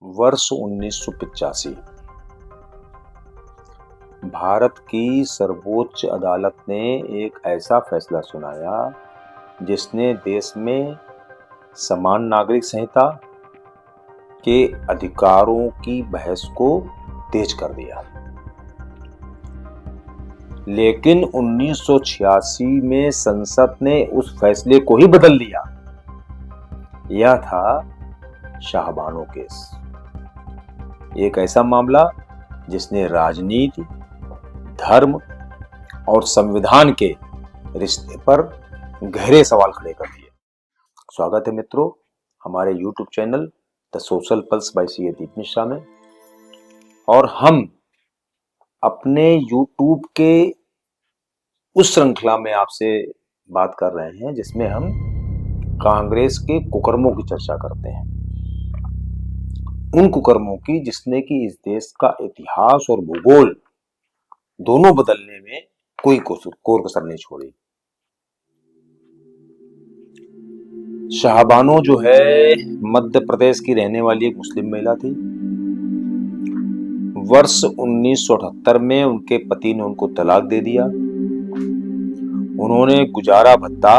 वर्ष 1985 भारत की सर्वोच्च अदालत ने एक ऐसा फैसला सुनाया जिसने देश में समान नागरिक संहिता के अधिकारों की बहस को तेज कर दिया। लेकिन 1986 में संसद ने उस फैसले को ही बदल दिया। यह था शाहबानो केस, एक ऐसा मामला जिसने राजनीति, धर्म और संविधान के रिश्ते पर गहरे सवाल खड़े कर दिए। स्वागत है मित्रों हमारे YouTube channel the social pulse by CA Deep Mishra में। और हम अपने YouTube के उस श्रृंखला में आपसे बात कर रहे हैं जिसमें हम कांग्रेस के कुकर्मों की चर्चा करते हैं, उन कुकर्मों की जिसने कि इस देश का इतिहास और भूगोल दोनों बदलने में कोई कोर कसर नहीं छोड़ी। शाहबानो जो है मध्य प्रदेश की रहने वाली एक मुस्लिम महिला थी। वर्ष 1978 में उनके पति ने उनको तलाक दे दिया। उन्होंने गुजारा भत्ता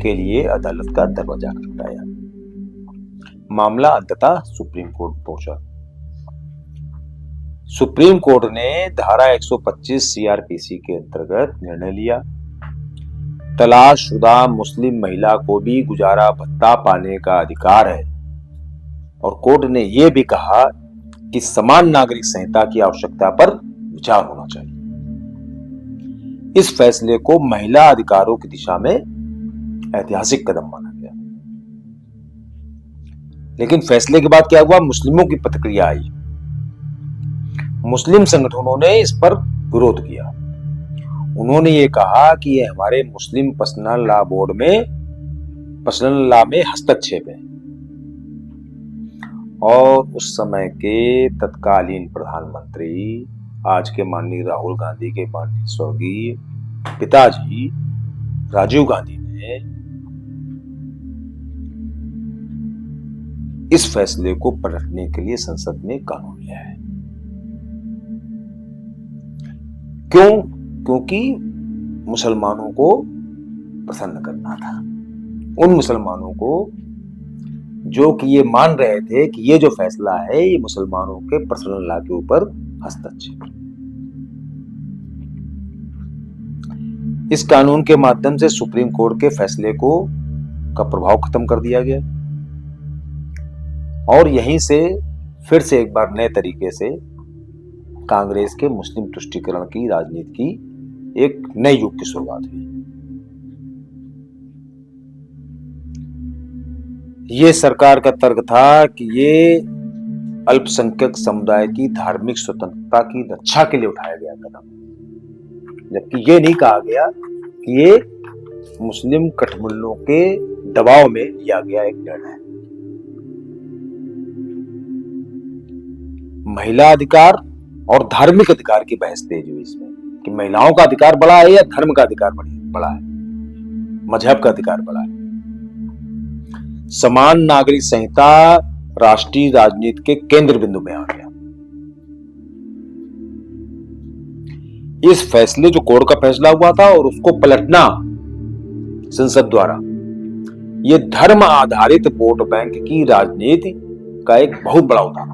के लिए अदालत का दरवाजा खटखटाया। मामला अंततः सुप्रीम कोर्ट पहुंचा। सुप्रीम कोर्ट ने धारा 125 सीआरपीसी के अंतर्गत निर्णय लिया। तलाकशुदा मुस्लिम महिला को भी गुजारा भत्ता पाने का अधिकार है और कोर्ट ने यह भी कहा कि समान नागरिक संहिता की आवश्यकता पर विचार होना चाहिए। इस फैसले को महिला अधिकारों की दिशा में ऐतिहासिक कदम माना गया। लेकिन फैसले के बाद क्या हुआ? मुस्लिमों की प्रतिक्रिया आई। मुस्लिम संगठनों ने इस पर विरोध किया। उन्होंने ये कहा कि ये हमारे मुस्लिम पर्सनल लॉ बोर्ड में पर्सनल लॉ में हस्तक्षेप है। और उस समय के तत्कालीन प्रधानमंत्री, आज के माननीय राहुल गांधी के माननीय स्वर्गीय पिताजी राजीव गांधी ने इस फैसले को पलटने के लिए संसद में कानून लाया है। क्यों? क्योंकि मुसलमानों को प्रसन्न करना था। उन मुसलमानों को जो कि ये मान रहे थे कि ये जो फैसला है ये मुसलमानों के पर्सनल लॉ के ऊपर हस्तक्षेप। इस कानून के माध्यम से सुप्रीम कोर्ट के फैसले का प्रभाव खत्म कर दिया गया और यहीं से फिर से एक बार नए तरीके से कांग्रेस के मुस्लिम तुष्टीकरण की राजनीति की एक नए युग की शुरुआत हुई। ये सरकार का तर्क था कि ये अल्पसंख्यक समुदाय की धार्मिक स्वतंत्रता की रक्षा के लिए उठाया गया कदम, जबकि ये नहीं कहा गया कि ये मुस्लिम कठमुल्लों के दबाव में लिया गया एक निर्णय। महिला अधिकार और धार्मिक अधिकार की बहस तेज हुई इसमें कि महिलाओं का अधिकार बड़ा है या धर्म का अधिकार बड़ा है, मजहब का अधिकार बड़ा है। समान नागरिक संहिता राष्ट्रीय राजनीति के केंद्र बिंदु में आ गया। इस फैसले जो कोर्ट का फैसला हुआ था और उसको पलटना संसद द्वारा, यह धर्म आधारित वोट बैंक की राजनीति का एक बहुत बड़ा उदाहरण।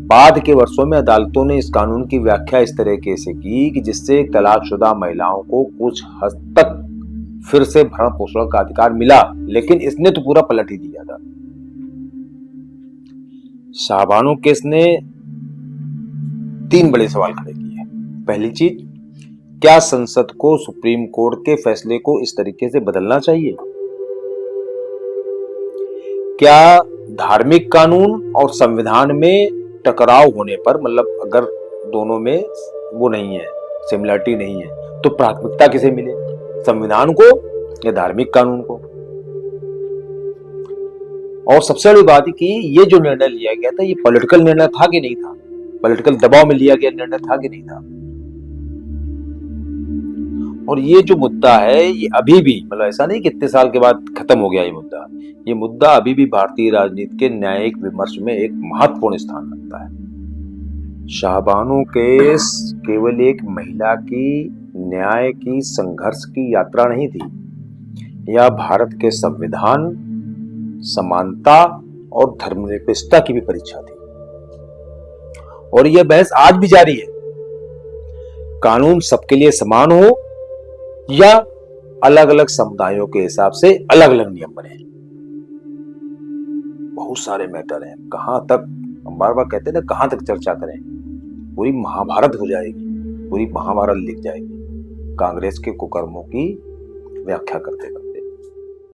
बाद के वर्षों में अदालतों ने इस कानून की व्याख्या इस तरीके से की कि जिससे तलाकशुदा महिलाओं को कुछ हद तक फिर से भरण पोषण का अधिकार मिला, लेकिन इसने तो पूरा पलट ही दिया था। शाहबानो केस ने 3 बड़े सवाल खड़े किए। पहली चीज, क्या संसद को सुप्रीम कोर्ट के फैसले को इस तरीके से बदलना चाहिए? क्या धार्मिक कानून और संविधान में टकराव होने पर, मतलब अगर दोनों में वो नहीं है, सिमिलरिटी नहीं है, तो प्राथमिकता किसे मिले, संविधान को या धार्मिक कानून को? और सबसे बड़ी बात है कि ये जो निर्णय लिया गया था ये पॉलिटिकल निर्णय था कि नहीं था, पॉलिटिकल दबाव में लिया गया निर्णय था कि नहीं था? और ये जो मुद्दा है ये अभी भी, मतलब ऐसा नहीं कि इतने साल के बाद खत्म हो गया ये मुद्दा अभी भी भारतीय राजनीति के न्यायिक विमर्श में एक महत्वपूर्ण स्थान रखता है। शाहबानो केस केवल एक महिला की न्याय की संघर्ष की यात्रा नहीं थी, यह भारत के संविधान, समानता और धर्मनिरपेक्षता की भी परीक्षा थी। और यह बहस आज भी जारी है। कानून सबके लिए समान हो या अलग अलग समुदायों के हिसाब से अलग अलग नियम बने। बहुत सारे मैटर हैं, कहां तक, हम बार बार कहते हैं ना, कहां तक चर्चा करें। पूरी महाभारत हो जाएगी, पूरी महाभारत लिख जाएगी कांग्रेस के कुकर्मों की व्याख्या करते करते।